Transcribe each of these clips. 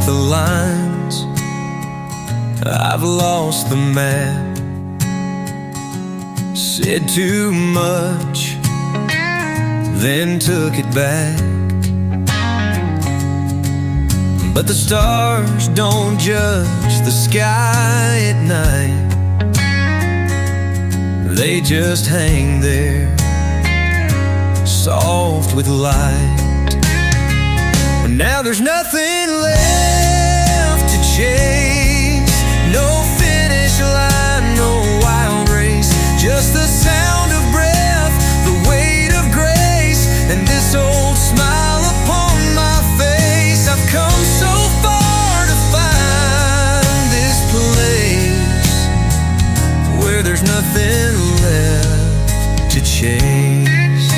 the lines, I've lost the map. Said too much, then took it back. But the stars don't judge the sky at night. They just hang there, soft with light. And now there's nothing left to chase. No finish line, no wild race. Just the sound of breath, the weight of grace, and this old smile upon my face. I've come so far to find this place where there's nothing left to chase.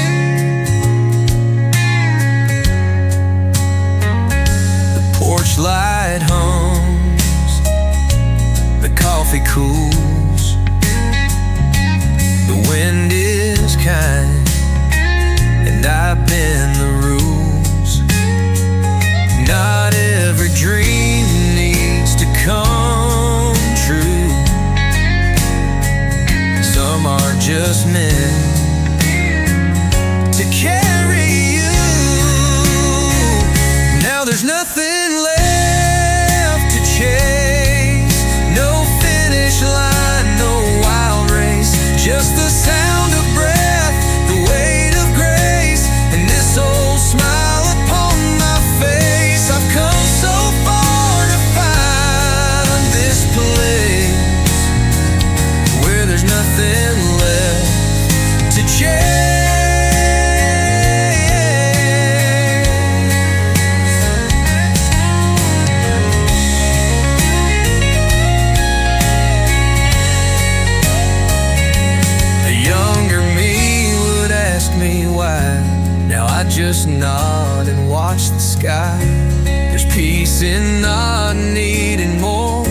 The porch light hums, the coffee cools, the wind is kind, and I bend the rules. Not every dream needs to come true. Some are just meant to carry you. Now there's nothing left to chase. No finish line, no wild race. Just the sound of breath, the weight of grace, and this old smile upon my face. I've come so far to find this place where there's nothing left to chase. The younger me would ask me why. Now I just nod and watch the sky. There's peace in not needing more.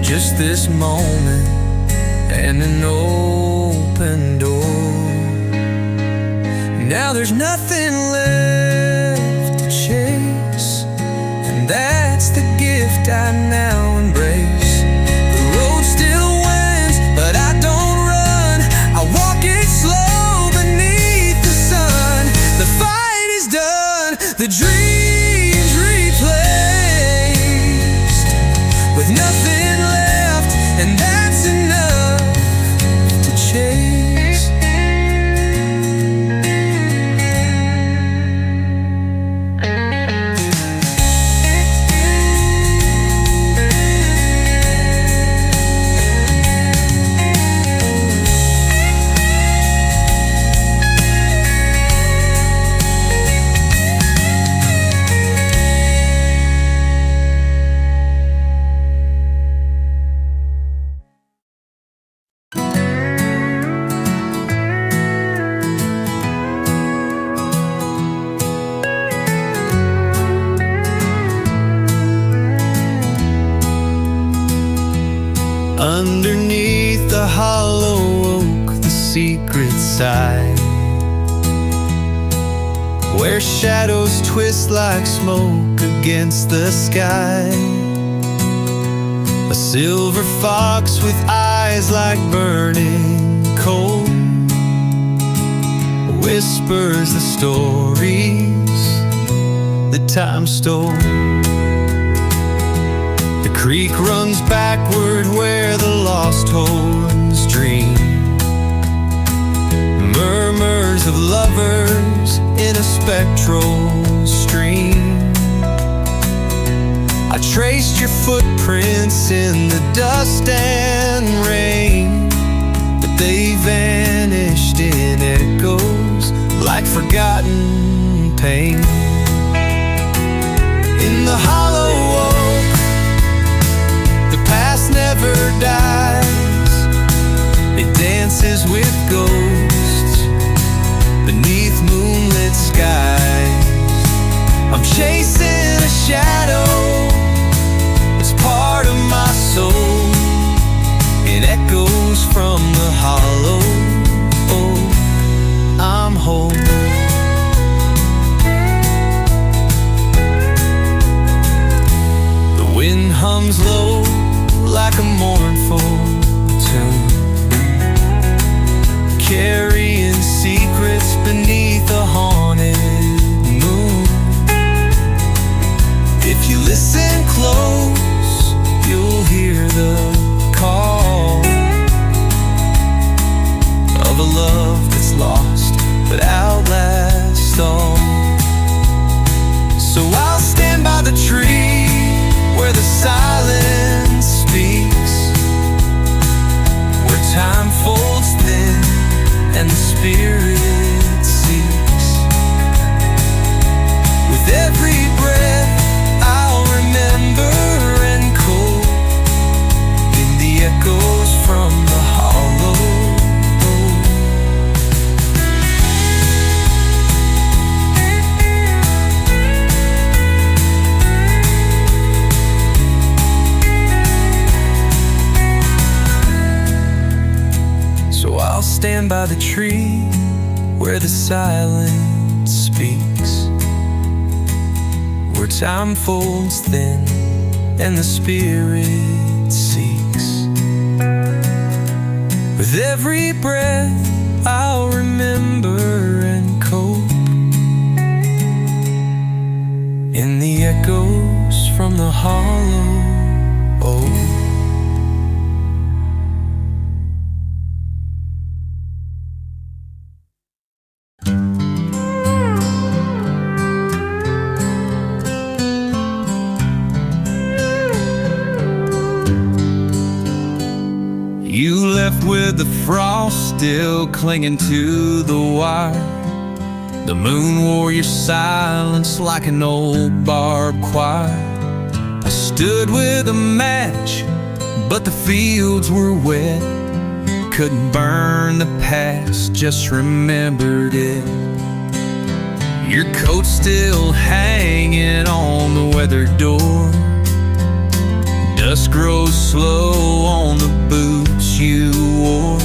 Just this moment and an open door. Now there's nothing left to chase, and that's the gift I now embrace. The road still winds, but I don't run. I walk it slow beneath the sun. The fight is done, the dreams replaced, with nothing left, and that's enough to chase. Underneath the hollow oak, the secret side, where shadows twist like smoke against the sky. A silver fox with eyes like burning coal whispers the stories that time stole. The creek runs backward where the lost horns dream. Murmurs of lovers in a spectral stream. I traced your footprints in the dust and rain, but they vanished in echoes like forgotten pain. In the hollow oak, the past never dies. It dances with ghosts beneath moonlit skies. I'm chasing a shadow, it's part of my soul. It echoes from the hollow. Oh, I'm whole. wind hums low like a mournful tune, carrying secrets beneath a haunted moon. If you listen close, you'll hear the call of a love that's lost but outlasts all. So I'll stand by the tree where the silence speaks, where time folds thin and the spirit seeks. With every breath I'll remember and cope in the echoes from the hollow. So I'll stand by the tree where the silence speaks, where time folds thin and the spirit seeks. With every breath I'll remember and cope in the echoes from the hollow. You left with the frost still clinging to the wire. The moon wore your silence like an old barbed wire. I stood with a match, but the fields were wet. Couldn't burn the past, just remembered it. Your coat's still hanging on the weathered door. Dust grows slow on the boots you wore.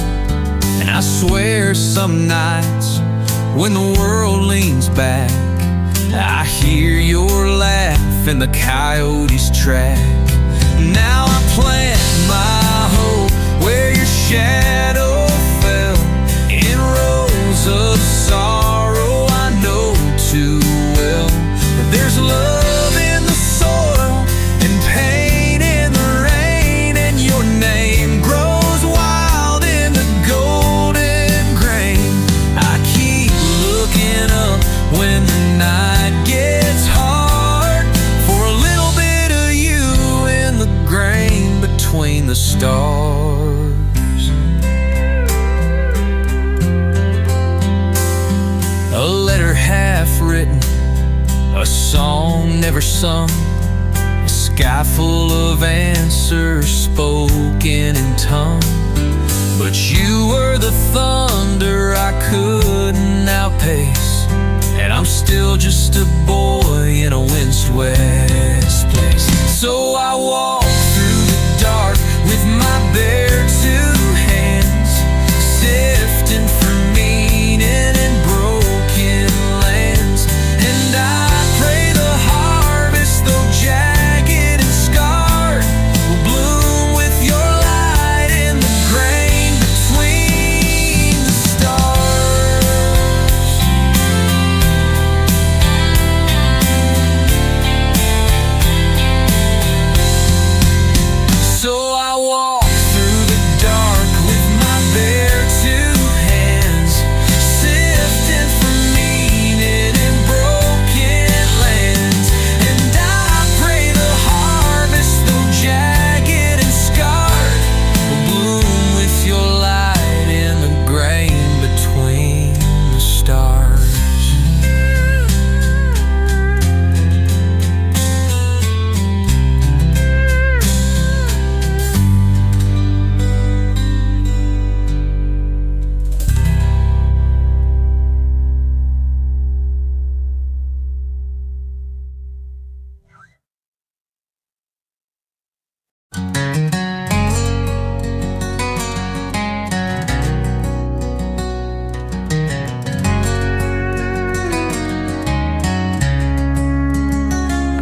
And I swear some nights when the world leans back, I hear your laugh in the coyote's track. Now I plant my hope where your shadow fell, in rows of sorrow I know too well that there's love in the soil and pain in the rain, and your name grows wild in the golden grain. I keep looking up when the night gets hard, for a little bit of you in the grain between the stars. A letter half written, a song never sung, a sky full of answers spoken in tongue. But you were the thunder I couldn't outpace, and I'm still just a boy in a windswept place. So I walk through the dark with my bare two hands, sifting for meaning in broken lands. And I pray the harvest, though jagged and scarred, will bloom with your light in the grain between the stars. So I walk through the dark with my bare two hands, sifting for meaning in broken lands. And I pray the harvest, though jagged and scarred, will bloom with your light in the grain between the stars.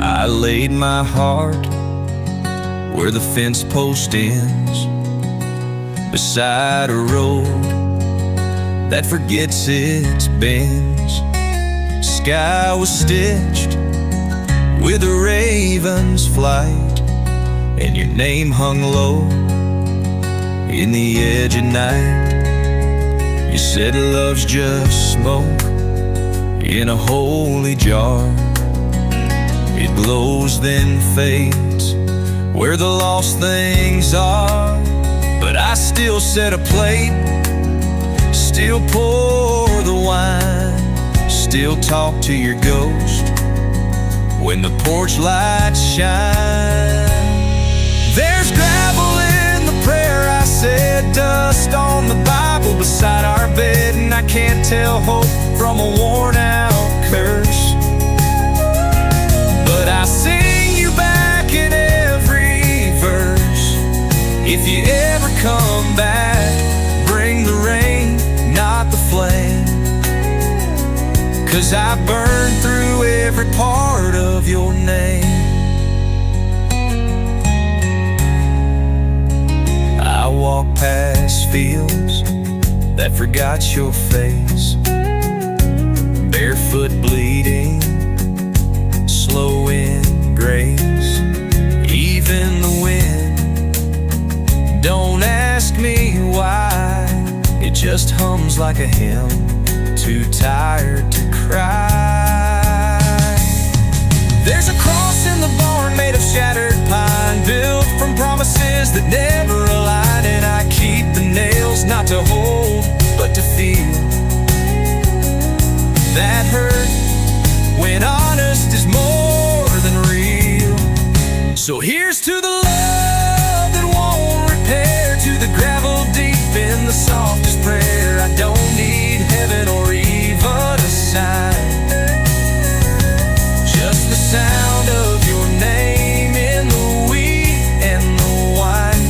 I laid my heart where the fence post ends, beside a road that forgets its bends. Sky was stitched with a raven's flight, and your name hung low in the edge of night. You said love's just smoke in a holy jar. It glows then fades where the lost things are. But I still set a plate, still pour the wine, still talk to your ghost when the porch lights shine. There's gravel in the prayer I said, dust on the Bible beside our bed, and I can't tell hope from a worn out curse. But I sing you back in every verse. If you ever come back, bring the rain, not the flame, 'cause I burn through every part of your name. I walk past fields that forgot your face, barefoot bleeding, slow in grace. Even the wind don't ask me why, it just hums like a hymn, too tired to cry. There's a cross in the barn made of shattered pine, built from promises that never align, and I keep the nails not to hold, but to feel that hurt when honest is more than real. So here's to the love that won't repair, to the gravel deep in the softest prayer. I don't need heaven or even a sign, just the sound of your name in the wheat and the wine.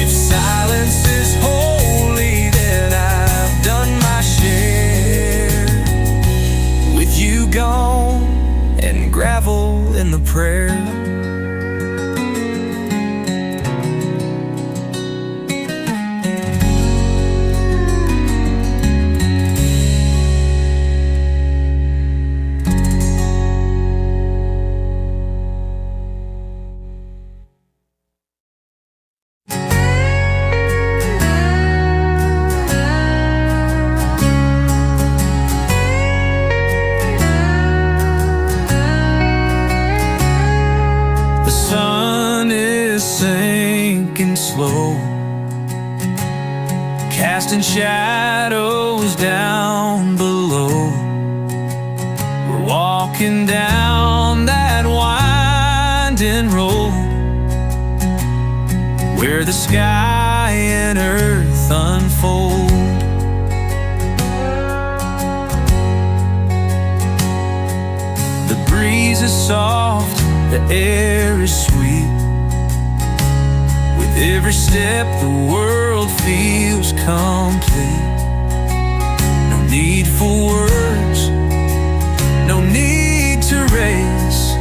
If silence is holy, then I've done my share. With you gone and gravel in the prayer, sinking slow, casting shadows down below. We're walking down that winding road where the sky and earth unfold. The breeze is soft, the air is sweet. Every step the world feels complete. No need for words, no need to race.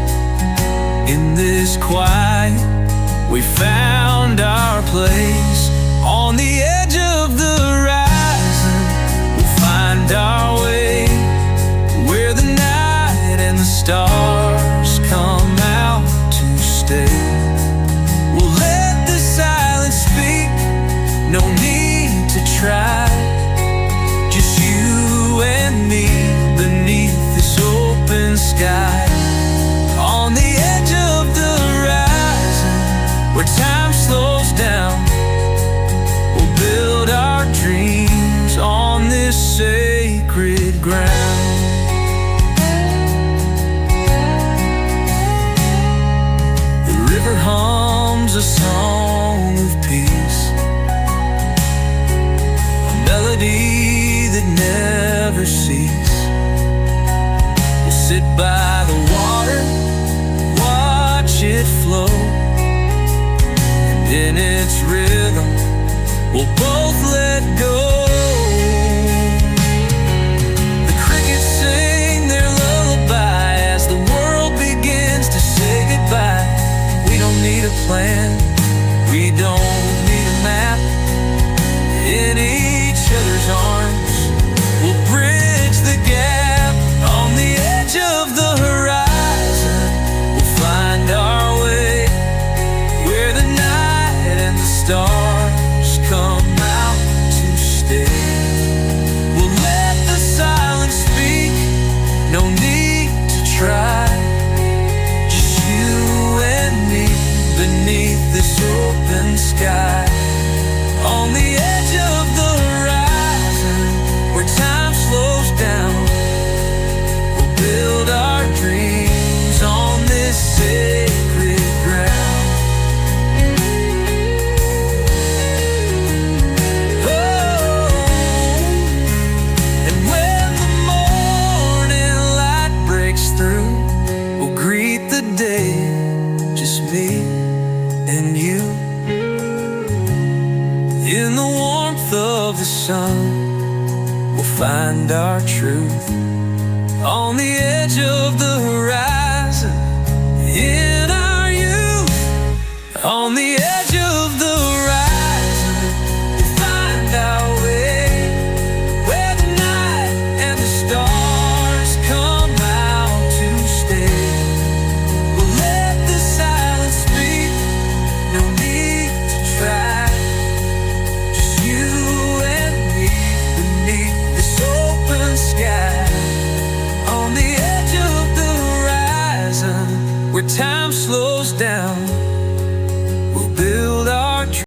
In this quiet, we found our place. On the edge of the horizon, we'll find our way, where the night and the stars come out to stay. No need to try, just you and me beneath this open sky. On the edge of the horizon, where time slows down, we'll build our dreams on this sacred ground. The river hums a song of peace, melody that never ceases. We'll sit by the water, watch it flow, and in its rhythm, we'll both let go. The crickets sing their lullaby as the world begins to say goodbye. We don't need a plan. We don't need a map. In each other's arms, we'll bridge the gap. On the edge of the horizon, we'll find our way, where the night and the stars come out to stay. We'll let the silence speak, no need to try. Just you and me beneath this open sky. On the edge of the horizon, where time slows down, we'll build our dreams on this sacred ground. Oh, and when the morning light breaks through, we'll greet the day, just me and you. In the warmth of the sun, we'll find our truth. On the edge of the horizon, in our youth. On the edge of the horizon, we'll find our way, where the night and the stars come out to stay. We'll let the silence speak, no need to try. You and me beneath this open sky. On the edge of the horizon, where time slows down, we'll build our dreams.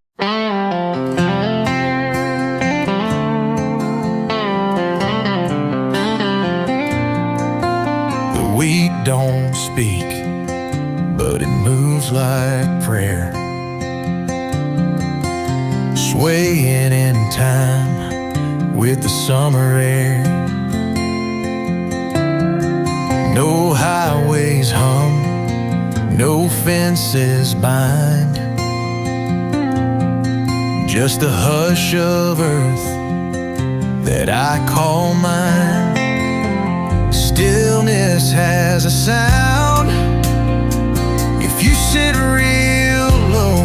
The wheat don't speak, but it moves like prayer, swaying in time with the summer air. No highways hum, no fences bind, just the hush of earth that I call mine. Stillness has a sound if you sit real low,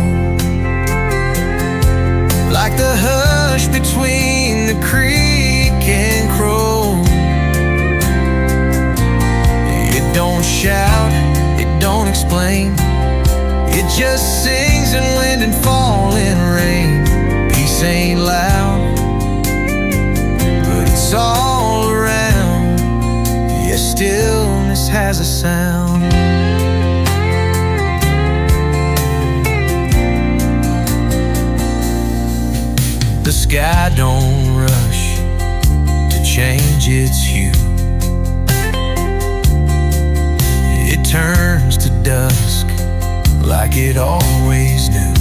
like the hush between the creek and crow. It don't shout, it don't explain, it just sings in wind and falling rain. Peace ain't loud, but it's all around. Yeah, stillness has a sound. The sky don't rush to change its hue. It turns to dusk like it always knew.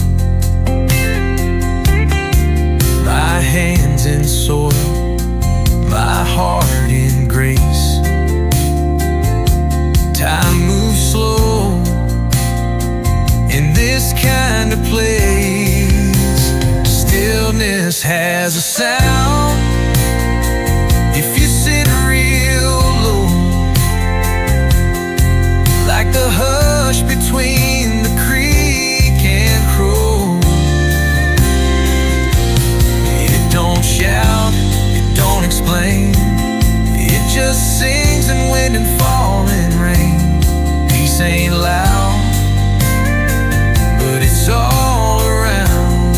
My hands in soil, my heart in grace. Time moves slow in this kind of place. Stillness has a sound if you sit real low, like the hush between the creek and crow. It don't shout, it don't explain, it just sings in wind and falling rain. Peace ain't loud, but it's all around.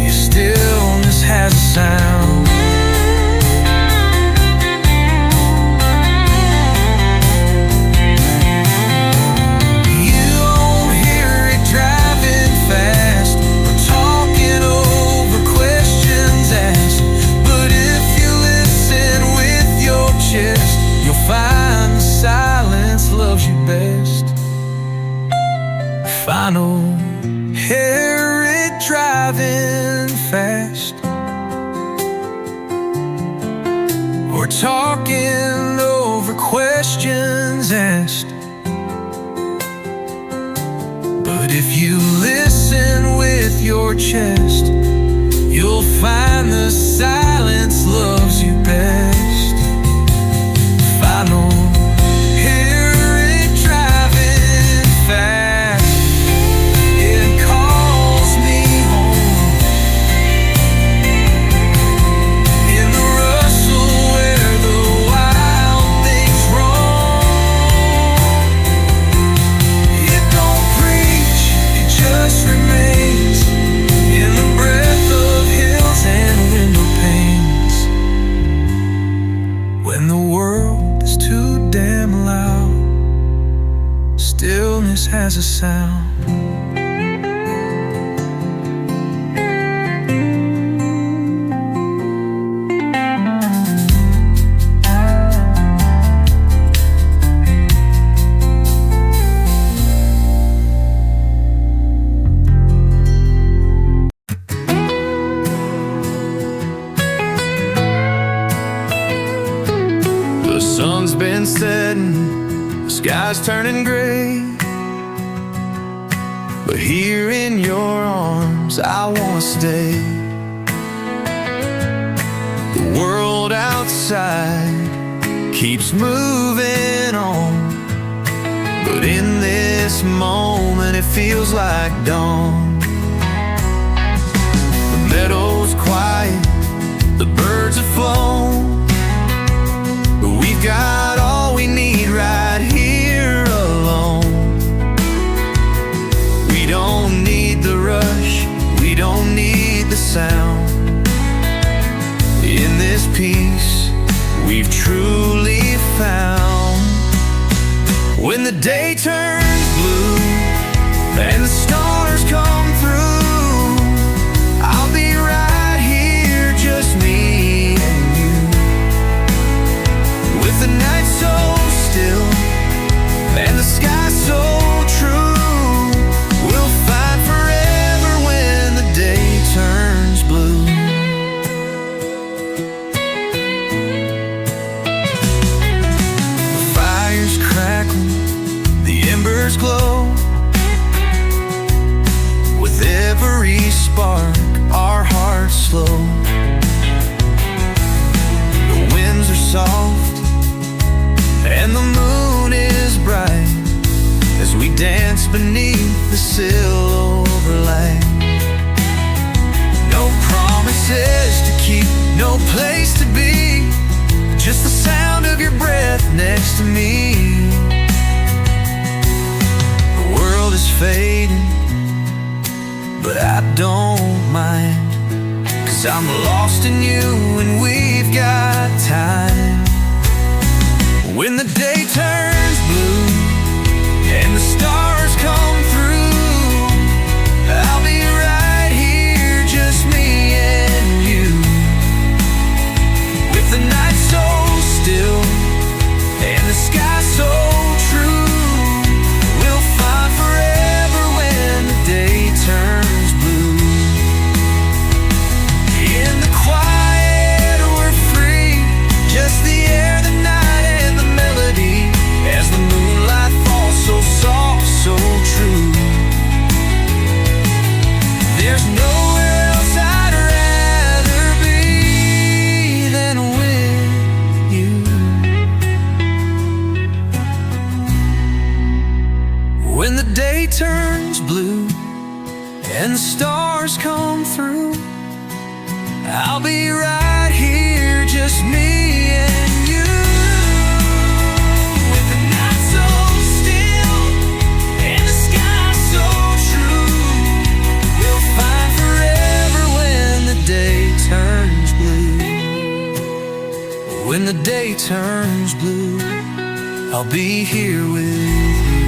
Your stillness has a sound. You'll find the silence loves you best. Final Harriet driving fast, or talking over questions asked. But if you listen with your chest, you'll find the silence loves you best. Final Harriet driving fast, yeah. setting, the sky's turning gray. But here in your arms I wanna stay. The world outside keeps moving on, but in this moment it feels like dawn. The meadow's quiet, the birds have flown, but we've got all we need right here alone. We don't need the rush, we don't need the sound. In this peace we've truly found. When the day turns blue and the stars come through, I'll be right here, just me and you. With the night so still and the sky so true, we'll find forever when the day turns blue. The fire's crackling, the embers glow. With every spark, our hearts slow. The winds are soft and the moon is bright as we dance beneath the silver light. No promises to keep, no place to be, just the sound of your breath next to me. The world is fading, but I don't mind, 'cause I'm lost in you and we've got time. When the day turns blue and the stars come through, I'll be right here, just me and you. With the night so still and the sky so true, we'll find forever when the day turns blue. In the quiet we're free, just the air, the night, and the melody, as the moonlight falls so soft, so true. There's nowhere else I'd rather be than with you. When the day turns blue and the stars come through, I'll be right here, just me and you. With the night so still and the sky so true, we'll find forever when the day turns blue. When the day turns blue, I'll be here with you.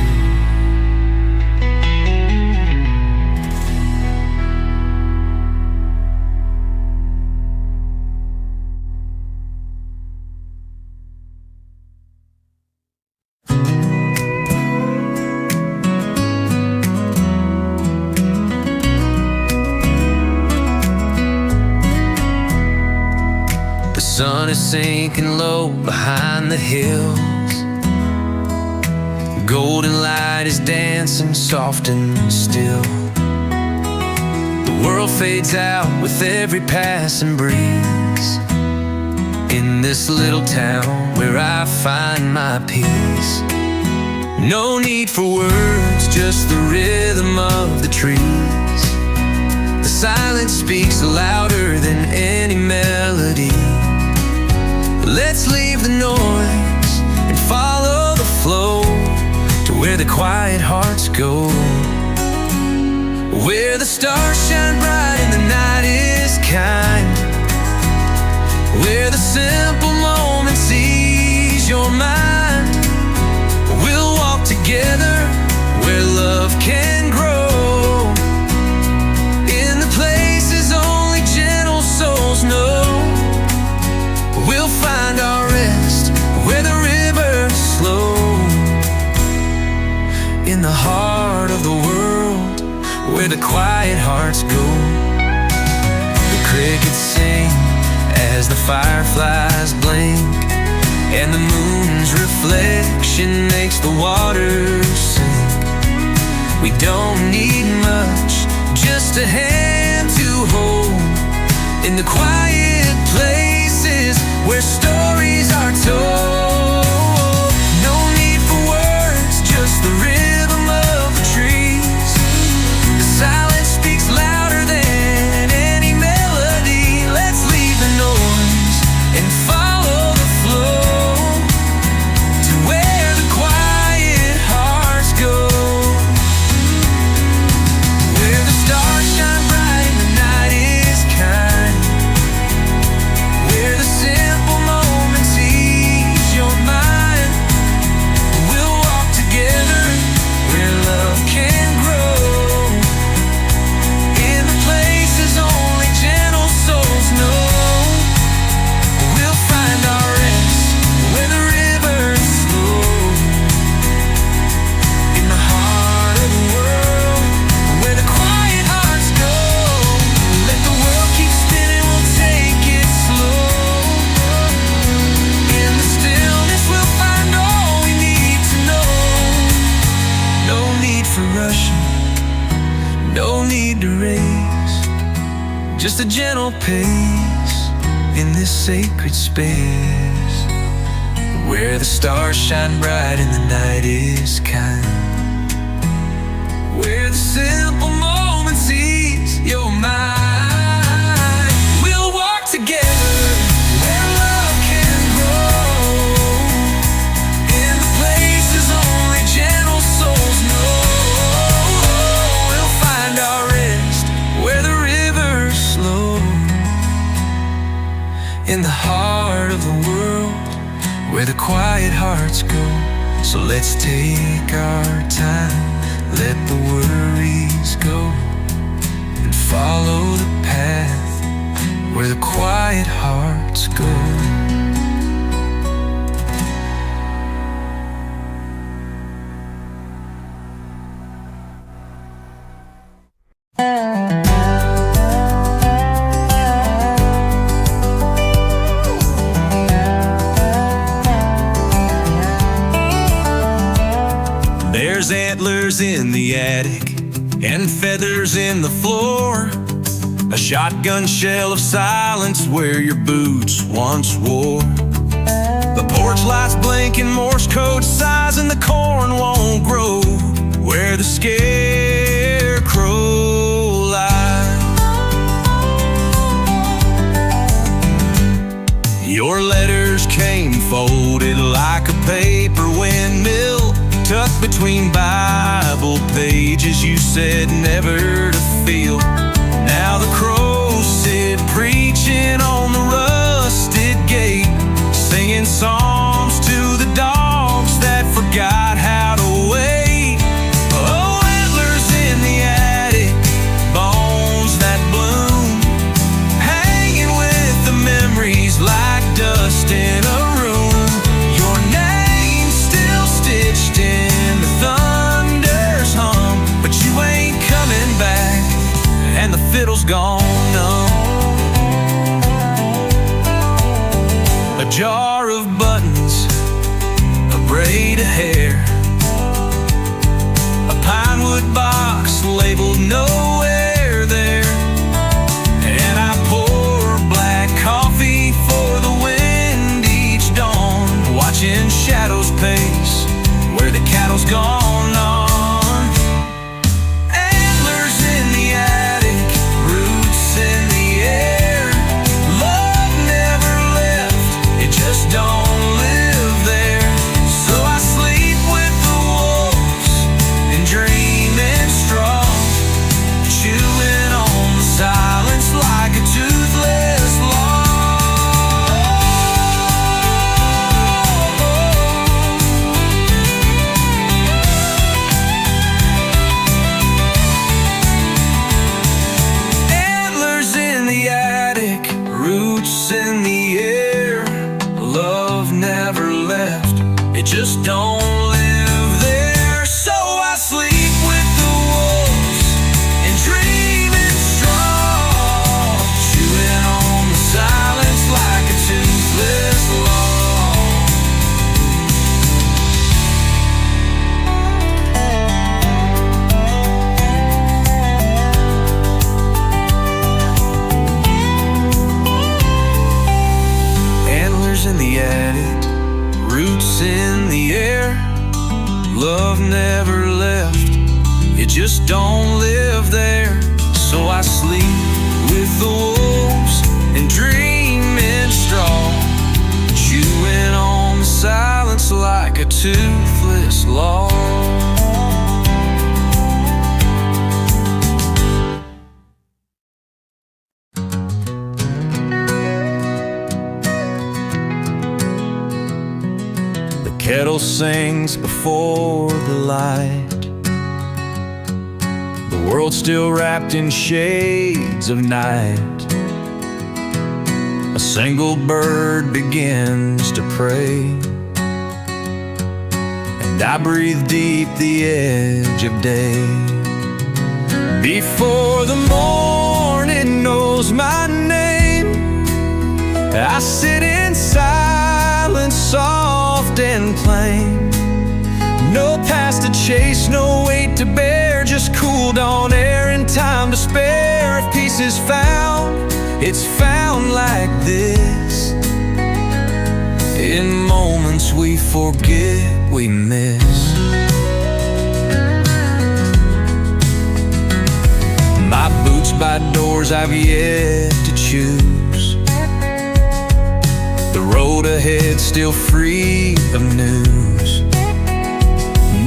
The sun is sinking low behind the hills. Golden light is dancing soft and still. The world fades out with every passing breeze. In this little town where I find my peace. No need for words, just the rhythm of the trees. The silence speaks louder than any melody. Let's leave the noise and follow the flow to where the quiet hearts go, where the stars shine bright and the night is kind, where the simple moments ease your mind. We'll walk together where love can grow, in the places only gentle souls know. We'll find our rest where the rivers flow, in the heart of the world where the quiet hearts go. The crickets sing as the fireflies blink, and the moon's reflection makes the water sing. We don't need much, just a hand to hold in the quiet places where stories are told. No need for words, just the rhythm of the trees. The silence speaks louder than any melody. Let's leave the noise and follow the flow to where the quiet hearts go, where the stars shine bright and the night is kind, where the simple moments ease your mind. We'll walk together where love can grow, in the places only gentle souls know. We'll find our rest where the rivers flow, in the heart of the world where the quiet hearts go. Let the world keep spinning, we'll take it slow. In the stillness we'll find all we need to know. No need for rushing, no need to race, just a gentle pace in this sacred space, where the stars shine bright and the night is kind, where the simple moments ease your mind. We'll walk together where love can grow, in the places only gentle souls know. We'll find our rest where the rivers flow, in the heart of the world where the quiet hearts go. So let's take our time, let the worries go, and follow the path where the quiet hearts go. There's antlers in the attic and feathers in the floor, a shotgun shell of silence where your boots once wore. The porch lights blinking Morse code sighs and the corn won't grow where the scarecrow lies. Your letters came folded like a paper windmill, tucked between Bible pages you said never to feel. Now the crows sit preaching on the rusted gate, singing psalms to the dogs that forgot how to wait. Oh, antlers in the attic, bones that bloom, hanging with the memories like dust in a room. Your name still stitched in the thunder's hum, but you ain't coming back, and the fiddle's gone numb. A jar of buttons, a braid of hair, a pine wood box labeled nowhere there, and I pour black coffee for the wind each dawn, watching shadows pace where the cattle's gone on. Antlers in the attic, roots in the air, love never left, it just don't live there, so I sleep with the wolves and dream in straw, chewing on the silence like a toothless log. The kettle sings before the light. The world still wrapped in shades of night. A single bird begins to pray, and I breathe deep the edge of day. Before the morning knows my name, I sit in silence, soft and plain. No past to chase, no weight to bear, just cool dawn air and time to spare. If peace is found, it's found like this. In moments we forget, we miss. My boots by doors I've yet to choose. The road ahead still free of news.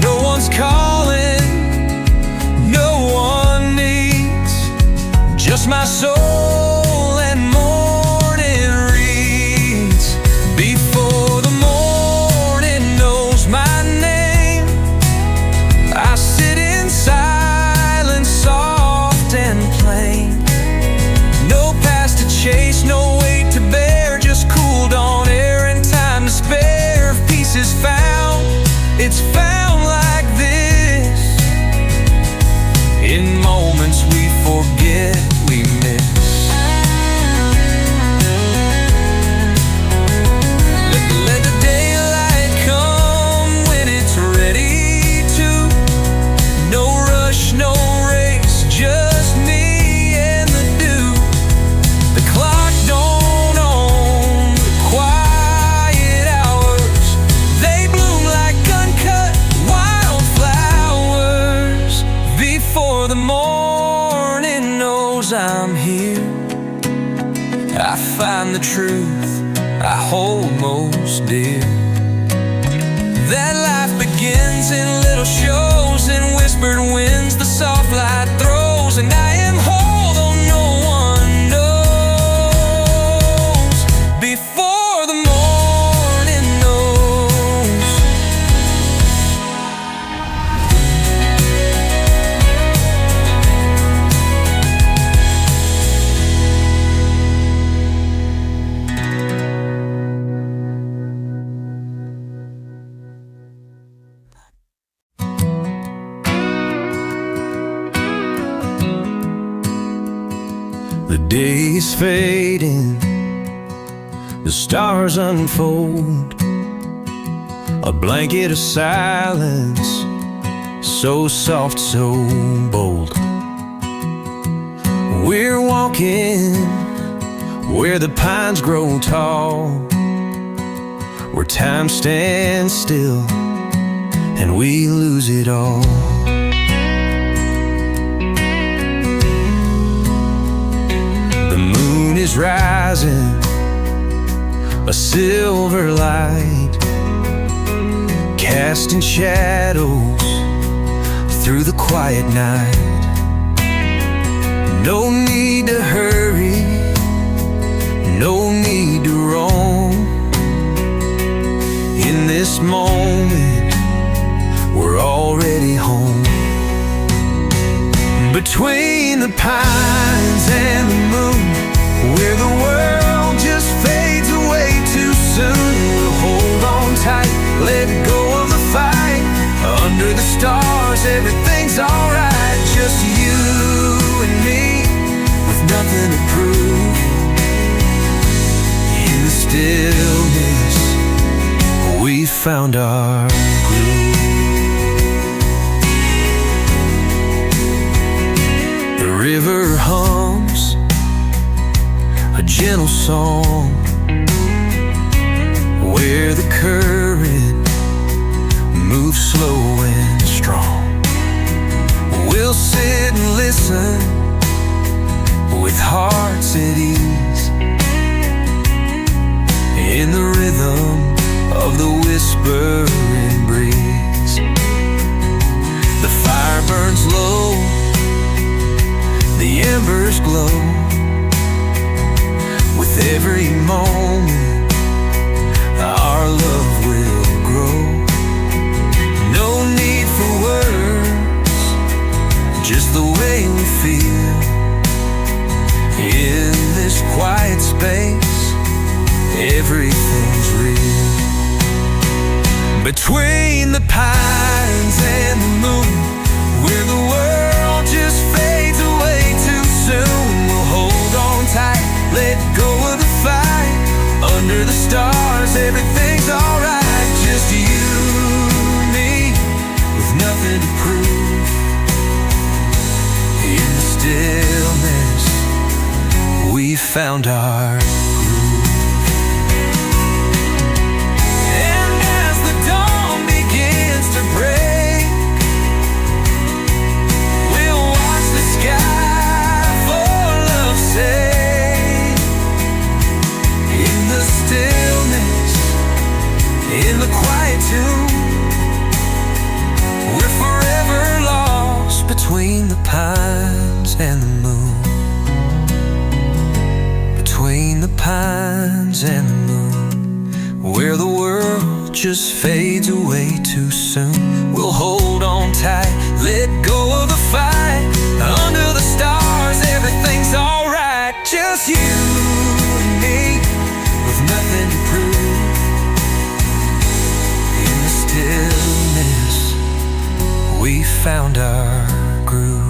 No one's calling, no one needs, just my soul and morning reads. Before the morning knows my name, I sit in silence, soft and plain. No past to chase, no weight to bear, just cool dawn air and time to spare. If peace is found, it's found like this. In moments we forget, we miss. Let the daylight come when it's ready to. No rush, no race, just me and the dew. The clock don't own the quiet hours. They bloom like uncut wildflowers. Before the morning knows I'm here, I find the truth I hold most dear. That life begins in little shows and whispered winds the soft light throws, and I am whole though no one knows. Before the morning knows. The day is fading, the stars unfold, a blanket of silence, so soft, so bold. We're walking where the pines grow tall, where time stands still and we lose it all. The moon is rising, a silver light, casting shadows through the quiet night. No need to hurry, no need to roam. In this moment, we're already home. Between the pines and the moon, where the world just fades away too soon, we'll hold on tight, let go of the fight. Under the stars, everything's alright. Just you and me, with nothing to prove. In the stillness, we found our groove. The river hums a gentle song, where the current moves slow and strong. We'll we'll sit and listen with hearts at ease, in the rhythm of the whispering breeze. The fire burns low, the embers glow. With every moment, our love will grow. No need for words, just the way we feel. In this quiet space, everything's real. Between the pines and the moon, where the world just fades away too soon, we'll hold on tight, let go of the fight. Under the stars, everything's alright. Just you and me, with nothing to prove. In the stillness, we found our groove. And as the dawn begins to break, we'll watch the sky for love's sake. In the stillness, in the quiet tune, we're forever lost between the pines and the moon. Between the pines and the moon, where the world just fades away too soon, we'll hold on tight, let go of the fight. Under the stars, everything's alright. Just you and me, with nothing to prove. In the stillness, we found our groove.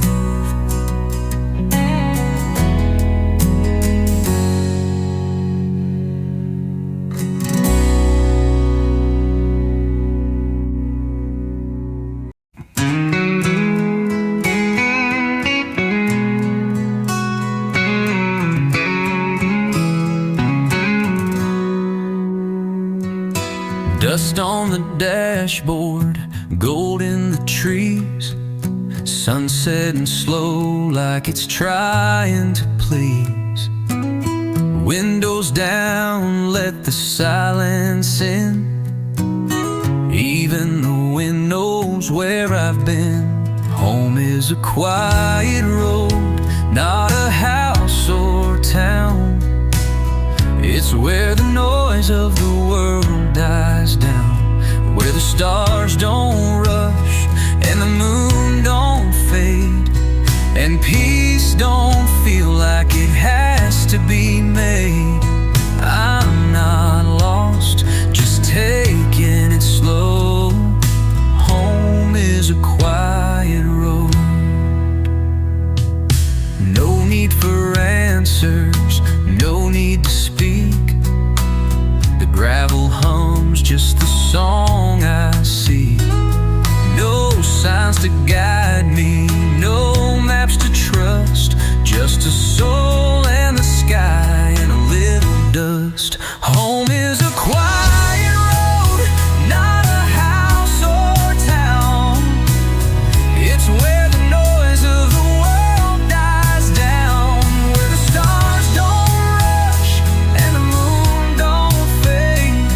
Dust on the dashboard, gold in the trees, sun setting slow like it's trying to please. Windows down, let the silence in. Even the wind knows where I've been. Home is a quiet road, not a house or town. It's where the noise of the world dies down, where the stars don't rush and the moon don't fade, and peace don't feel like it has to be made. I'm not lost, just taking it slow. Home is a quiet road. No need for answers, no need to speak. The gravel hums just the song I see. No signs to guide me, no maps to trust, just a soul and the sky and a little dust. Home is a quiet road, not a house or town. It's where the noise of the world dies down, where the stars don't rush and the moon don't fade,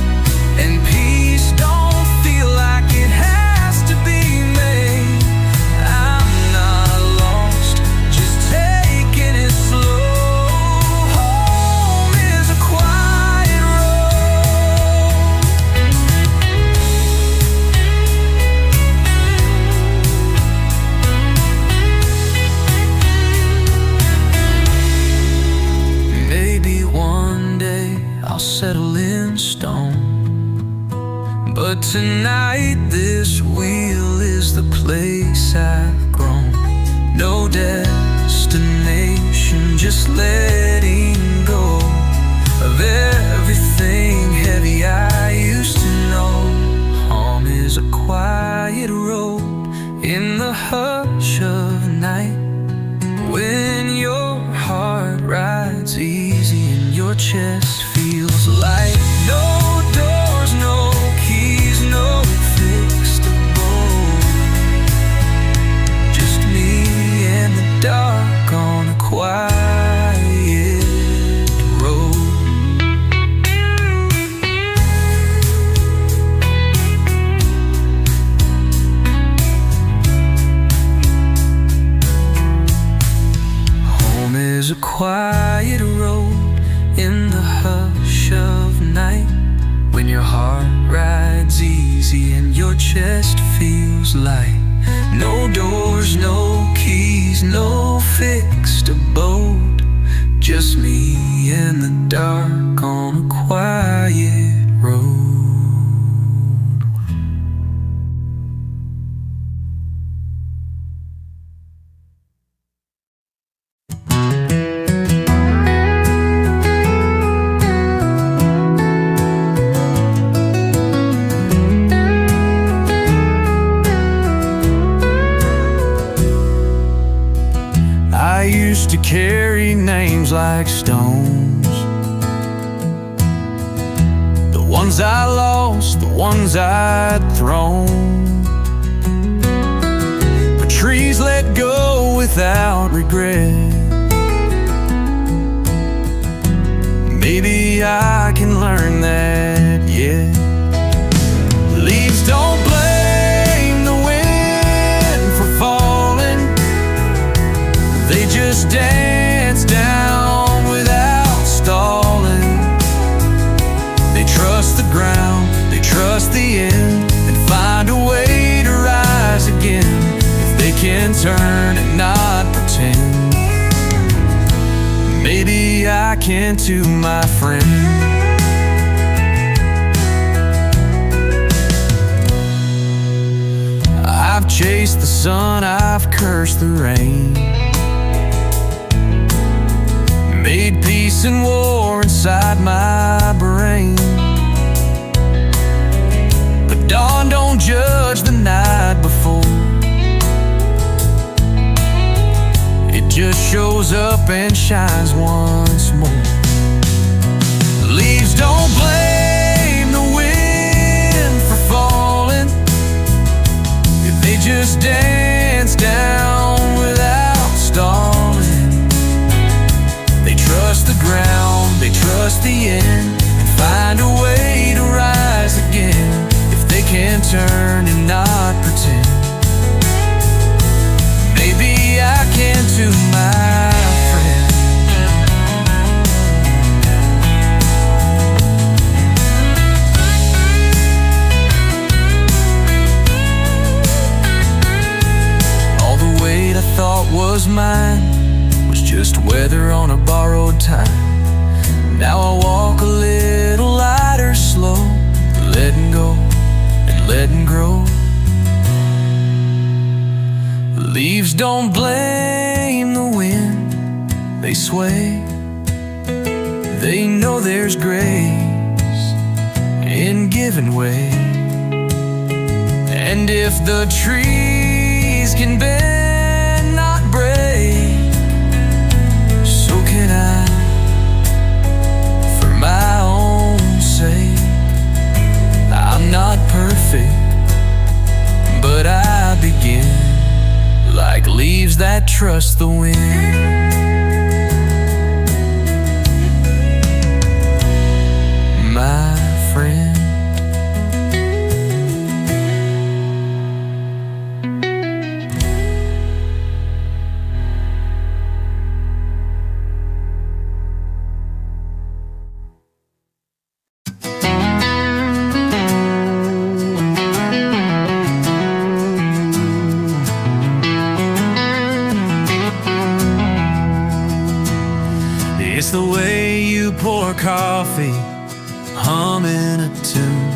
and peace don't feel like it has to be made. I'm not lost, just taking it slow. Home is a quiet road. Maybe one day I'll settle in stone, but tonight this wheel is the place I've grown. No destination, just letting go of everything heavy I used to know. Home is a quiet road in the hush of night, when your heart rides easy and your chest feels light. No doors, no keys, no fixed abode, just me quiet road in the hush of night, when your heart rides easy and your chest feels light. No doors, no keys, no fixed abode, just me in the dark on a quiet road. I used to carry names like stones, the ones I lost, the ones I'd thrown. But trees let go without regret. Maybe I can learn that yet. Leaves don't blame the wind for falling, they just dance down without stalling. They trust the ground, they trust the end, and find a way to rise again. If they can turn and not pretend, maybe I can too, my friend. I've chased the sun, I've cursed the rain, made peace and war inside my brain. But dawn don't judge the night before, it just shows up and shines once more. Leaves don't blame the wind for falling, they just dance down without stalling. They trust the ground, they trust the end, and find a way to rise again. If they can turn and not pretend, maybe I can too, my friend. All the weight I thought was mine was just weather on a borrowed time. Now I walk a little lighter, slow, letting go and letting grow. Leaves don't blame the wind, they sway. They know there's grace in giving way. And if the trees can bend, not break, so can I, for my own sake. I'm not perfect, but I begin like leaves that trust the wind. My friend. It's the way you pour coffee, humming a tune,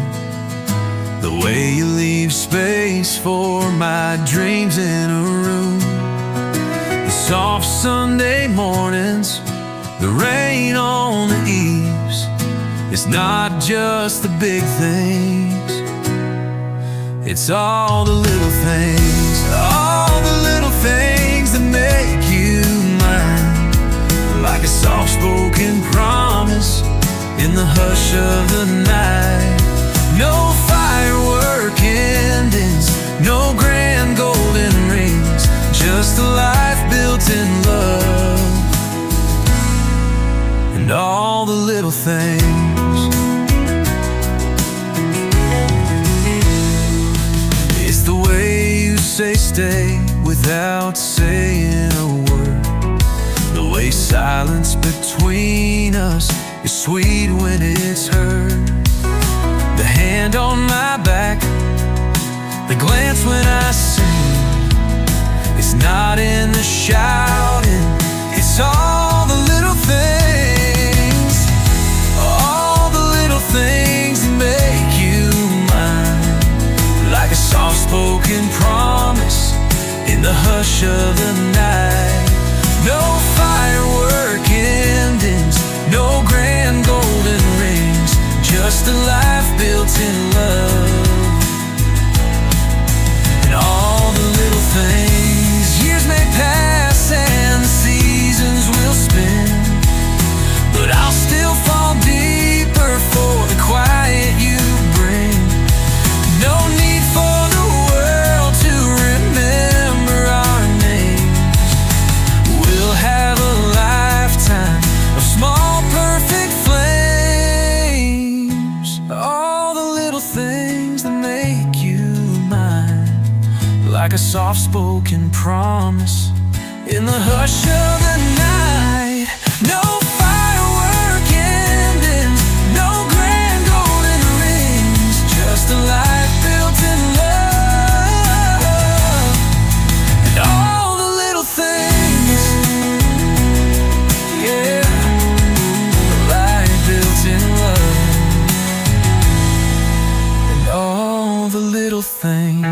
the way you leave space for my dreams in a room. The soft Sunday mornings, the rain on the eaves. It's not just the big things, it's all the little things, all the little things that make you mine. Like a soft-spoken promise in the hush of the night. No firework endings, no grand golden rings, just a life built in love and all the little things. It's the way you say stay without saying a word, the way silence silence between us is sweet when it's heard. The hand on my back, the glance when I sing, it's not in the shouting, it's all the little things. All the little things that make you mine. Like a soft-spoken promise in the hush of the night. No firework endings, no grand golden rings, just a life built in love. And all the little things, years may pass and seasons will spin, but I'll still fall deeper for the quiet you bring. No need for the world to remember our names. We'll have a lifetime of small perfect flames. All the little things that make you mine. Like a soft-spoken promise in the hush of the night. No firework endings, no grand golden rings, just a life built in love. And all the little things, yeah, a life built in love. And all the little things.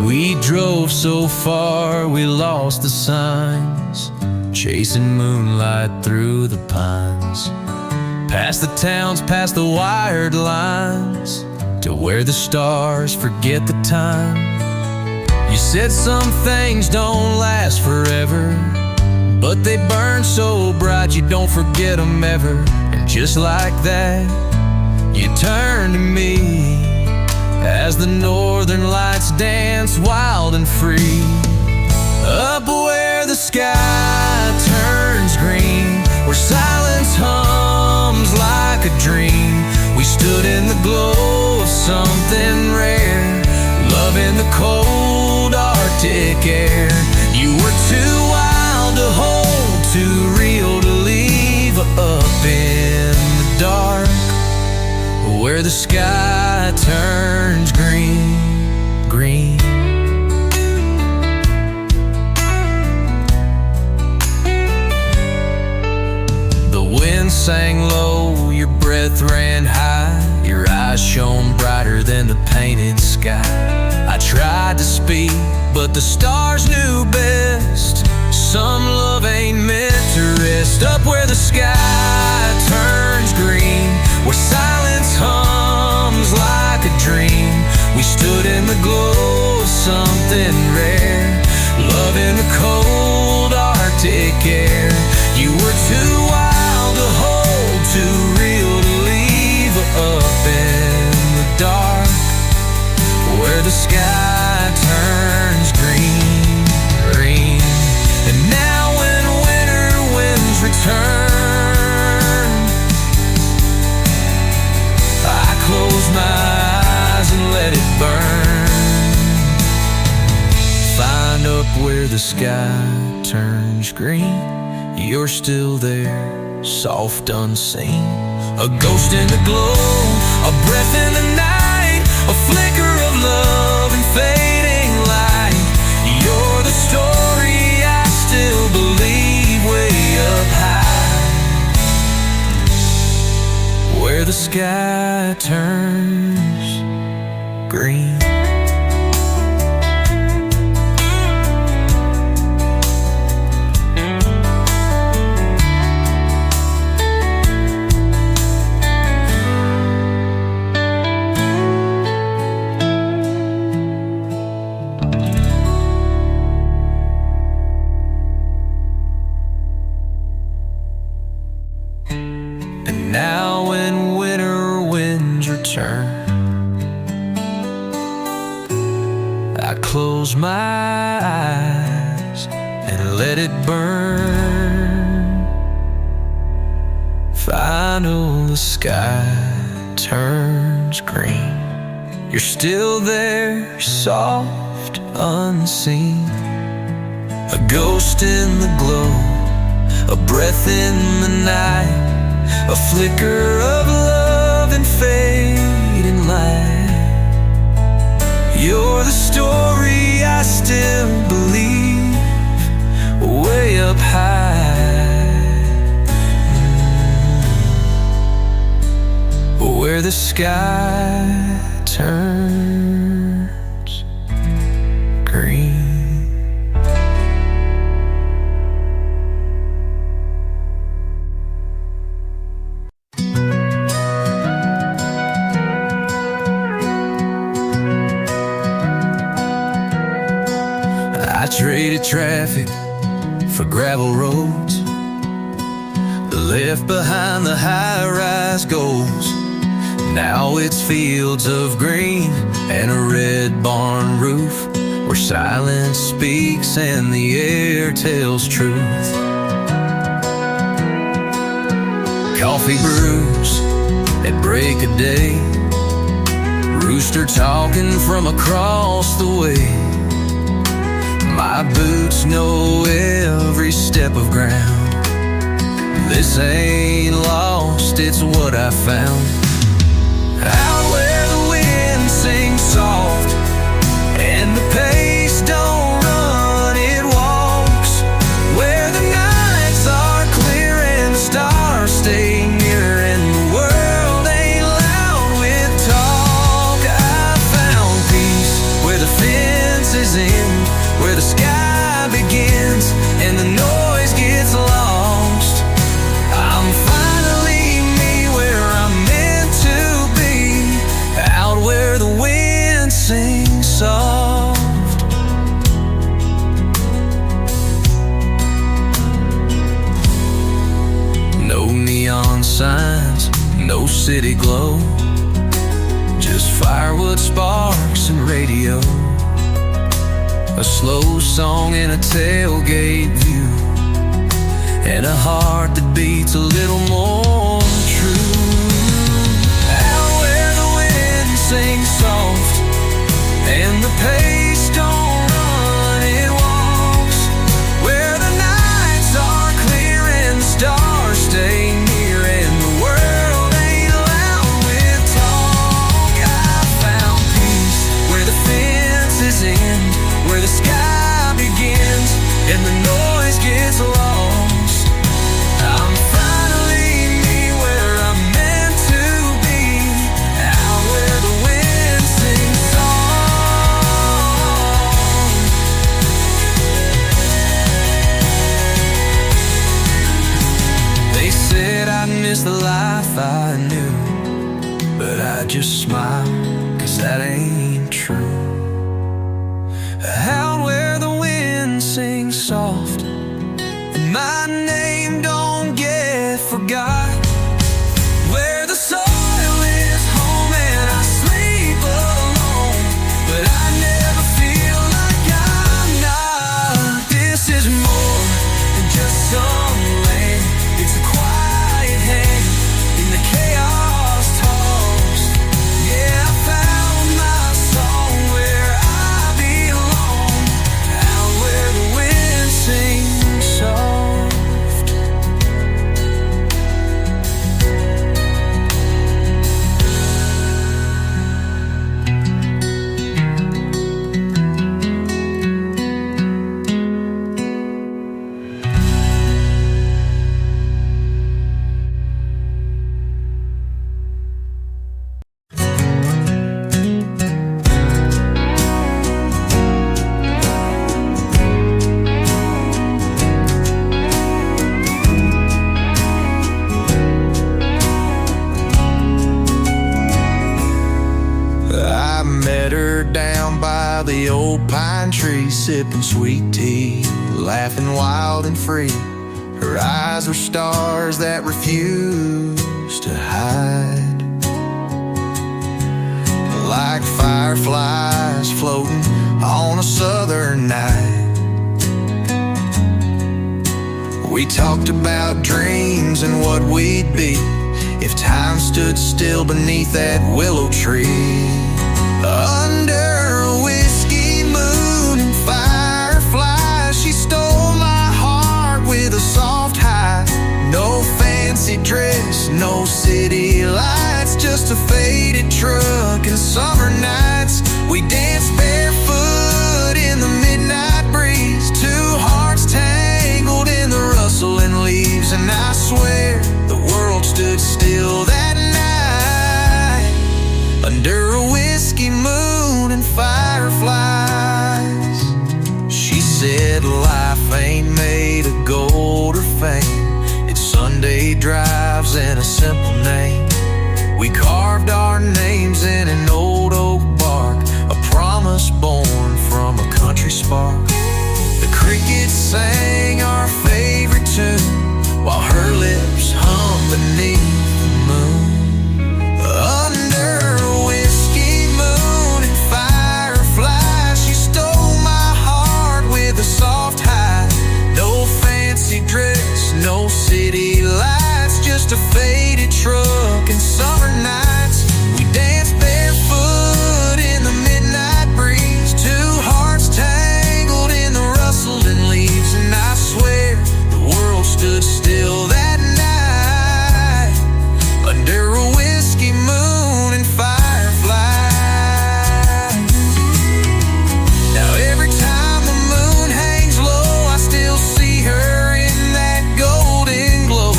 We drove so far, we lost the signs, chasing moonlight through the pines, past the towns, past the wired lines, to where the stars forget the time. You said some things don't last forever, but they burn so bright you don't forget them ever. And just like that, you turned to me as the northern lights dance wild and free. Up where the sky turns green, where silence hums like a dream, we stood in the glow of something rare, loving the cold Arctic air. You were too wild to hold, too real to leave up in the dark, where the sky turns green, green. The wind sang low, your breath ran high, your eyes shone brighter than the painted sky. I tried to speak, but the stars knew best. Some love ain't meant to rest. Up where the sky turns green, where silence hums like a dream, we stood in the glow of something rare, loving the cold Arctic air. You were too wild to hold, too real to leave up in the dark, where the sky turns green, green. And now when winter winds return, I close my eyes and let it burn. Find up where the sky turns green, you're still there, soft unseen, a ghost in the glow, a breath in the night, a flicker of love and fading light. You're the story I still believe way up high, where the sky turns green. Now when winter winds return, close my eyes and let it burn. If I know the sky turns green, you're still there, soft, unseen. A ghost in the glow, a breath in the night, a flicker of love and fading light. You're the story I still believe, way up high, where the sky turns green. I traded traffic for gravel roads, left behind the high-rise goals. Now it's fields of green and a red barn roof, where silence speaks and the air tells truth. Coffee brews at break of day, rooster talking from across the way. My boots know every step of ground. This ain't lost, it's what I found. Out where the wind sings soft and the pace don't run, it walks. Where the nights are clear and the stars stay near, and the world ain't loud with talk. I found peace where the fences end, where the sky begins and the noise gets lost. I'm finally me where I'm meant to be, out where the wind sings soft. No neon signs, no city glow, just firewood sparks and radio. A slow song in a tailgate view, and a heart that beats a little more true. Out where the wind sings soft and the pace don't run, it walks. Where the nights are clear and the stars stay near, and the world ain't loud with talk. I found peace where the fences end, where the sky begins and the noise gets lost. I'm finally me where I'm meant to be, out where the wind sings song. They said I'd miss the life I knew, but I just smile, 'cause that ain't true. Out where the wind sings soft and my name don't get forgot, where the soil is home and I sleep alone, but I never feel like I'm not. This is more than just some land, it's a quiet hand in the chaos tossed. Yeah, I found my song where I belong, out where the wind sings soft. I met her down by the old pine tree, sipping sweet tea, laughing wild and free. Her eyes were stars that refused to hide, like fireflies floating on a southern night. We talked about dreams and what we'd be if time stood still beneath that willow tree. Under a whiskey moon and fireflies, she stole my heart with a soft high. No fancy dress, no city lights, just a faded truck and summer nights. We danced barefoot in the midnight breeze, two hearts tangled in the rustling leaves. And I swear the world stood still that night, under a whiskey moon and fireflies. She said life ain't made of gold or fame, it's Sunday drives and a simple name. We carved our names in an old oak bark, a promise born from a country spark. The crickets sang our favorite tune while her lips hung beneath the moon. Under a whiskey moon and fireflies, she stole my heart with a soft high. No fancy dress, no city lights, just a faded truck and summer nights. We danced barefoot in the midnight breeze, two hearts tangled in the rustling leaves. And I swear the world stood still that night, under a whiskey moon and fireflies. Now every time the moon hangs low, I still see her in that golden glow.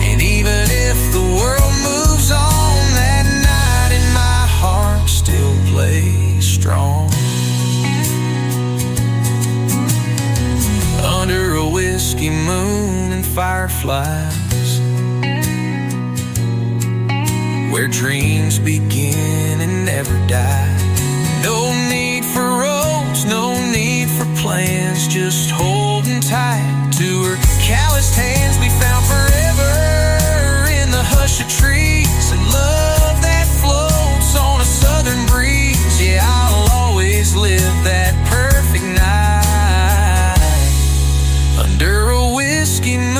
And even if the world moves on, that night in my heart still plays strong. Under a whiskey moon and fireflies, where dreams begin and never die. No need for roads, no need for plans, just holding tight to her calloused hands. We found forever in the hush of trees, and love that floats on a southern breeze. Yeah, I'll always live that perfect night, under a whiskey moon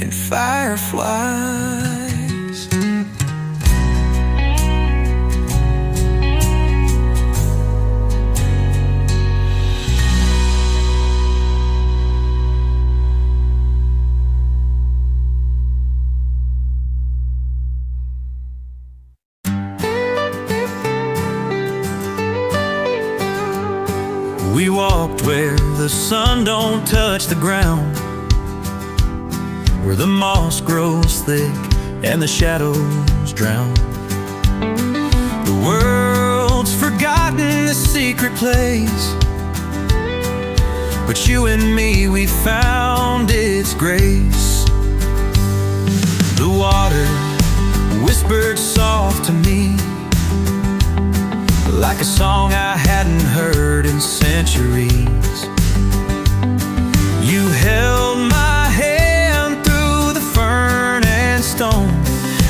and fireflies. We walked where the sun don't touch the ground, where the moss grows thick and the shadows drown. The world's forgotten the secret place, but you and me, we found its grace. The water whispered soft to me, like a song I hadn't heard in centuries. You held my hand through the fern and stone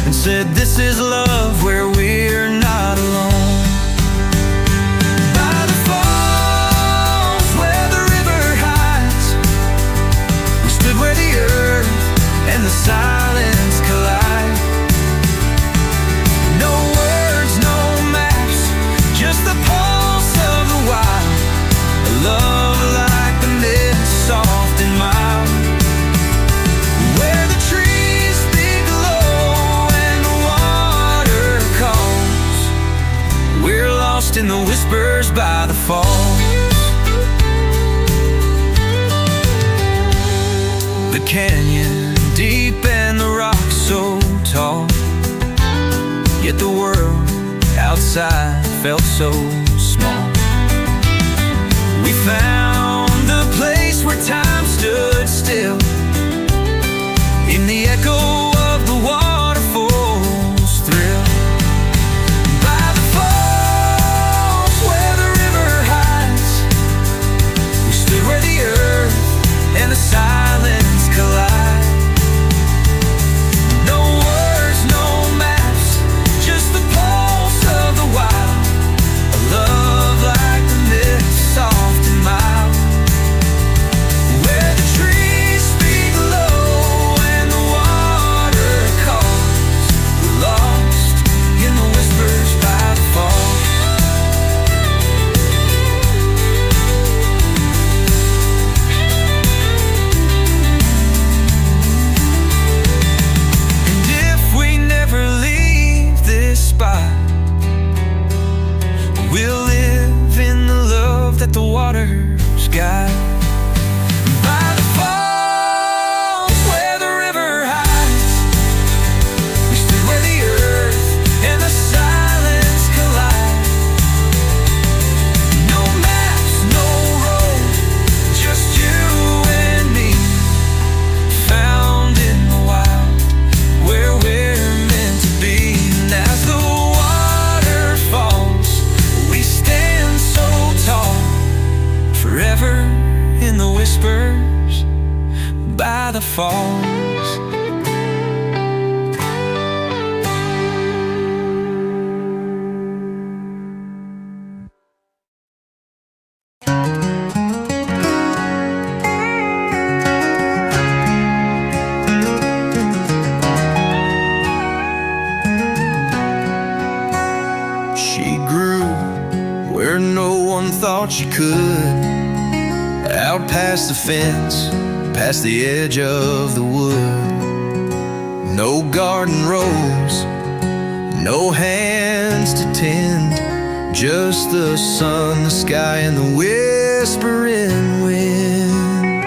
and said, this is love where we're not alone. By the falls where the river hides, we stood where the earth and the silence collide. No words, no maps, just the pulse of the wild, a love like the mist, soft and mild, where the trees speak low and the water calls. We're lost in the whispers by the falls. The canyon deep and the rocks so tall, yet the world outside felt so small. We found the place where time stood still, in the echo of the waterfall's thrill. By the falls where the river hides, we stood where the earth and the silence collide. No words, no maps, just the pulse of the wild, a let the waters guide. By the falls where the river hides, we stood where the earth and the silence collide. No maps, no road, just you and me, found in the wild where we're meant to be. And as the water falls, we stand so tall, forever in the whispers by the falls. She grew where no one thought she could, out past the fence, past the edge of the wood. No garden rose, no hands to tend, just the sun, the sky, and the whispering wind.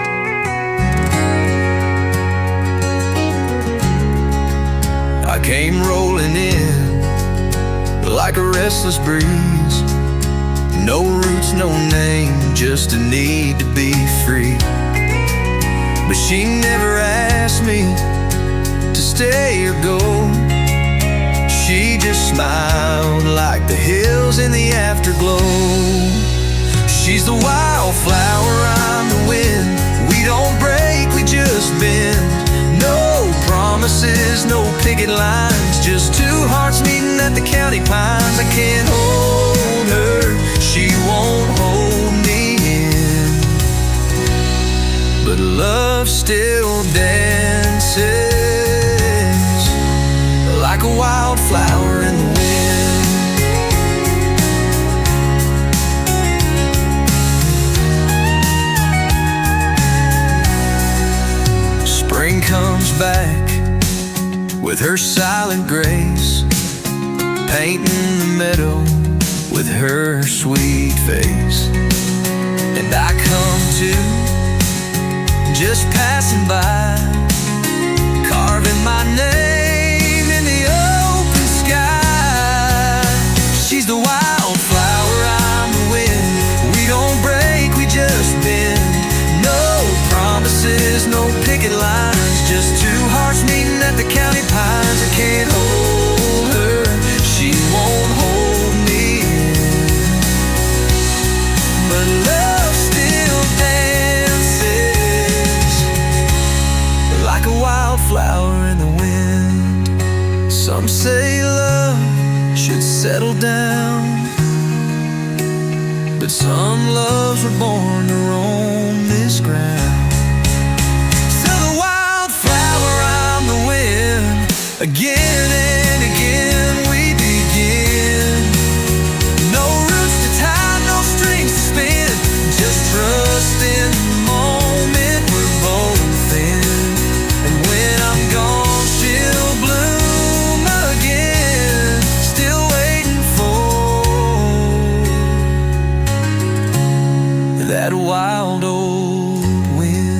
I came rolling in like a restless breeze, no roots, no name, just a need to be free. But she never asked me to stay or go. She just smiled like the hills in the afterglow. She's the wildflower, I'm the wind. We don't break, we just bend. No promises, no picket lines, just two hearts meeting at the county pines. I can't hold her, she won't hold me in, but love still dances like a wildflower in the wind. Spring comes back with her silent grace, painting the meadow with her sweet face. And I come to, just passing by, carving my name in the open sky. She's the wildflower, I'm the wind. We don't break, we just bend. No promises, no picket lines, just two hearts meeting at the county pines. I can't hold her, she won't hold me in, but love still dances like a wildflower in the wind. Some say love should settle down, but some loves were born to roam this ground. So the wildflower, I'm the wind. Again and again we begin. No roots to tie, no strings to spin, just trust in the moment we're both in. And when I'm gone, she'll bloom again, still waiting for that wild old wind.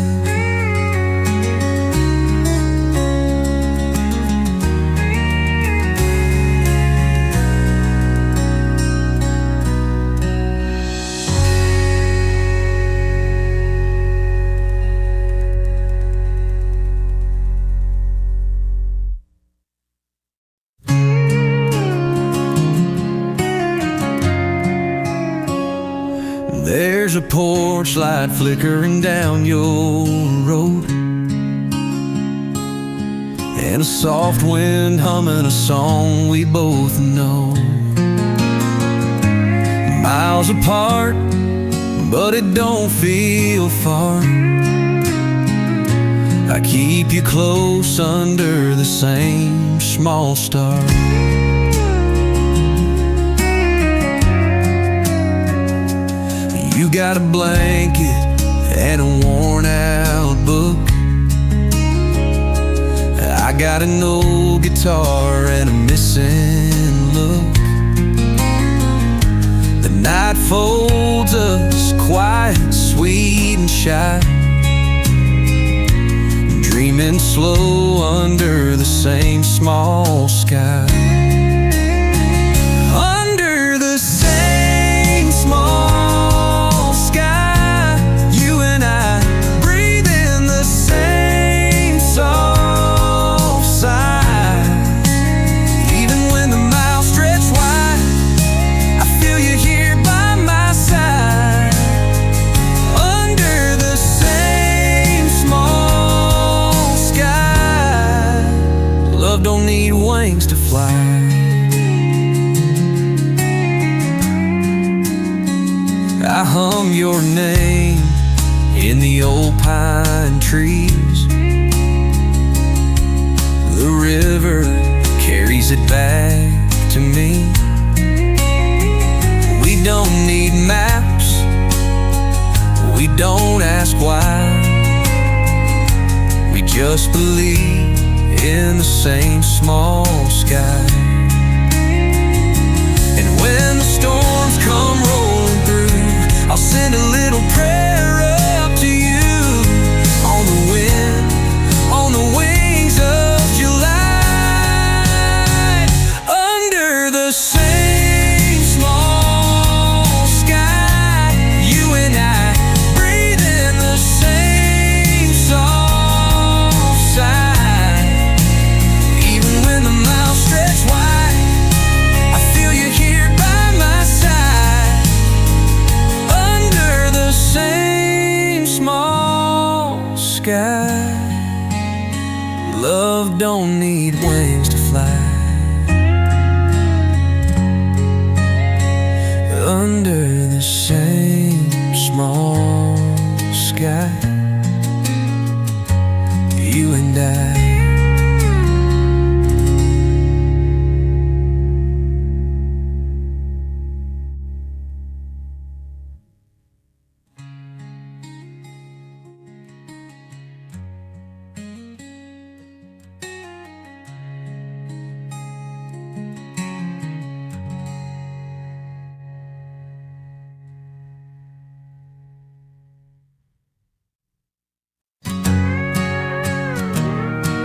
There's a porch light flickering down your road, and a soft wind humming a song we both know. Miles apart, but it don't feel far. I keep you close under the same small star. You got a blanket and a worn-out book. I got an old guitar and a missing look. The night folds us quiet, sweet and shy, dreaming slow under the same small sky. Under the same small sky, you and I breathe in the same soft sigh. Even when the miles stretch wide, I feel you here by my side. Under the same small sky, love don't need wings to fly. I hum your name in the old pine trees. The river carries it back to me. We don't need maps, we don't ask why. We just believe in the same small sky. And when the storms come rolling through, I'll send a little prayer up to you. On the wind, on the wings of July. Under the same small sky, you and I breathe in the same soft sigh. Even when the miles stretch wide, I feel you here by my side. Under the same small sky, love don't need wings to fly. Under the same small sky, you and I.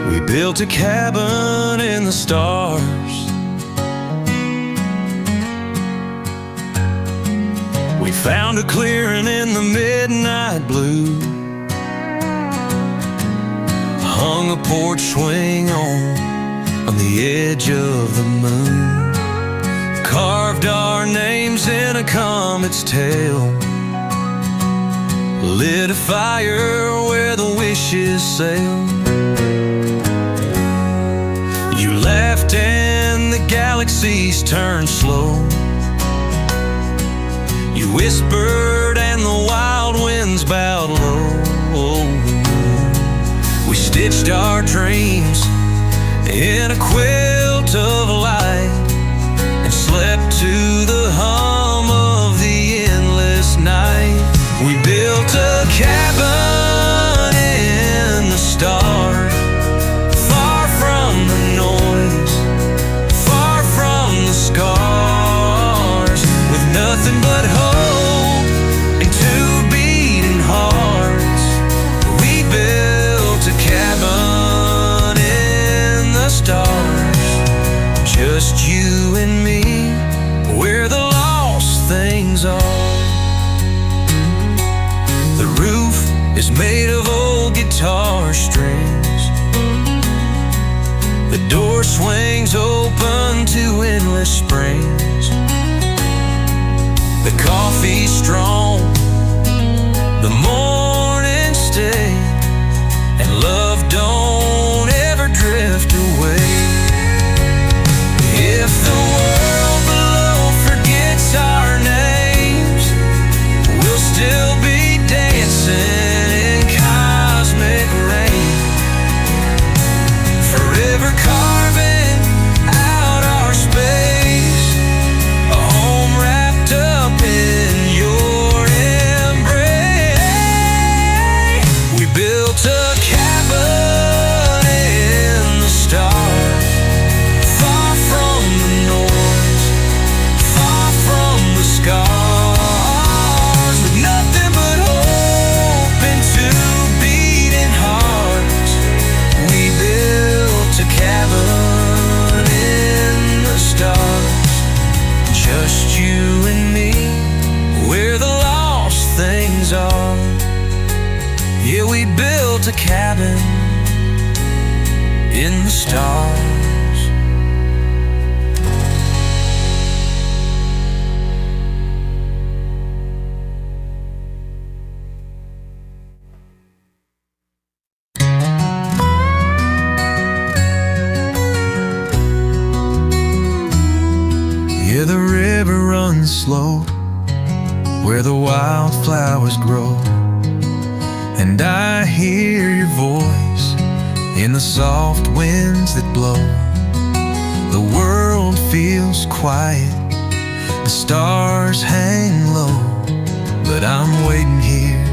We built a cabin in the stars. We found a clearing in the midnight blue. Hung a porch swing on the edge of the moon. Carved our names in a comet's tail. Lit a fire where the wishes sail. You laughed and the galaxies turned slow. You whispered and the wild winds bowed low. We stitched our dreams in a quilt of light and slept to the hum of the endless night. We built a cabin in the stars, far from the noise, far from the scars, with nothing but hope and two beating hearts. We built a cabin in the stars, just you and me, where the lost things are. The roof is made of old guitar strings. The door swings open to endless springs. The coffee's strong, the morning stay, and love don't ever drift away. If the world below forgets our names, we'll still be dancing in cosmic rain, forever carving out our space, a home wrapped up in your embrace. Yeah, we built a cabin in the stars. Yeah, the river runs slow where the wildflowers grow, and I hear your voice in the soft winds that blow. The world feels quiet, the stars hang low, but I'm waiting here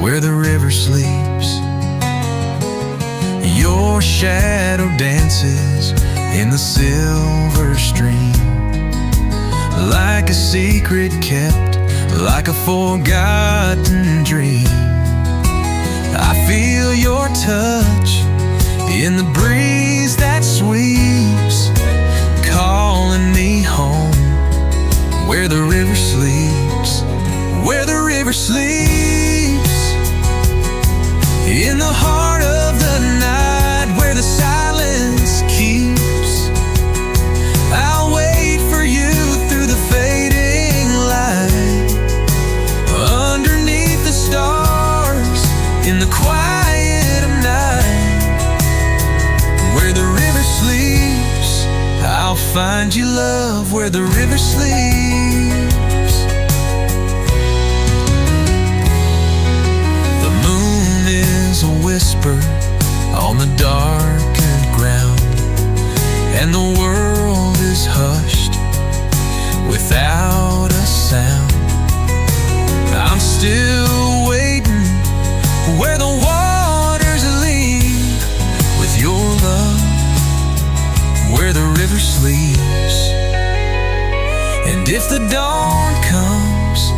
where the river sleeps. Your shadow dances in the silver stream, like a secret kept, like a forgotten dream. I feel your touch in the breeze that sweeps, calling me home where the river sleeps, where the river sleeps. In the heart of the night where the silence keeps, I'll wait for you through the fading light, underneath the stars, in the quiet of night, where the river sleeps. I'll find you, love, where the river sleeps. The moon is a whisper on the darkened ground, and the world is hushed without a sound. I'm still waiting where the waters leave, with your love where the river sleeps. And if the dawn comes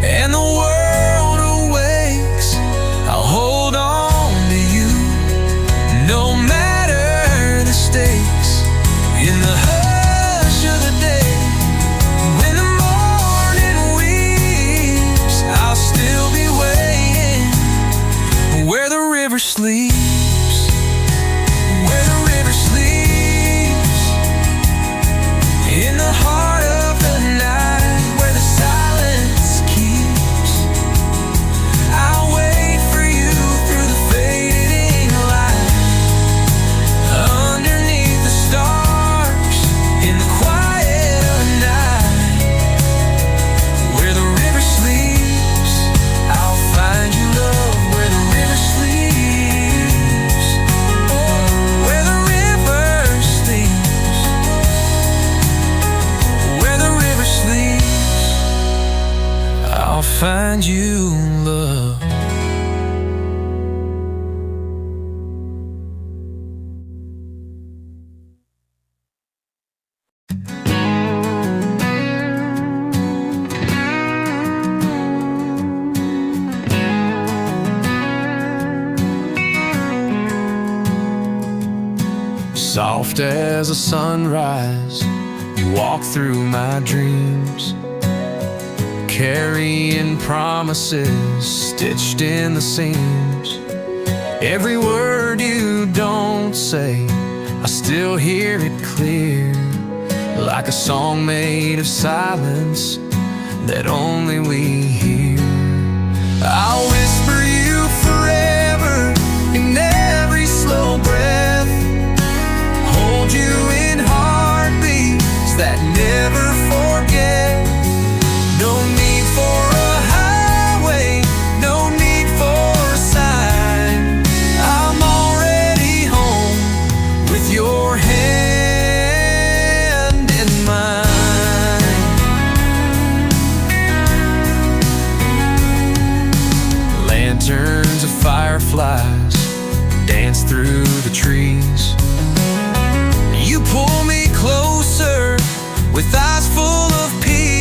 and the world awakes, I'll hold on to you no matter the stakes. In the hush of the day, when the morning weeps, I'll still be waiting where the river sleeps, where the river sleeps. In the heart of the night where the silence keeps, I'll wait for you through the fading light, underneath the stars, in the quiet of night, where the river sleeps. I'll find you, love, where the river sleeps, where the river sleeps, where the river sleeps. I'll find you, love. Soft as a sunrise, you walk through my dreams, carrying promises stitched in the seams. Every word you don't say, I still hear it clear, like a song made of silence that only we hear. I'll whisper you forever in every slow breath, hold you in heartbeats that never forget. No need for a highway, no need for a sign. I'm already home with your hand in mine. Lanterns of fireflies dance through the trees. You pull me closer with eyes full of peace.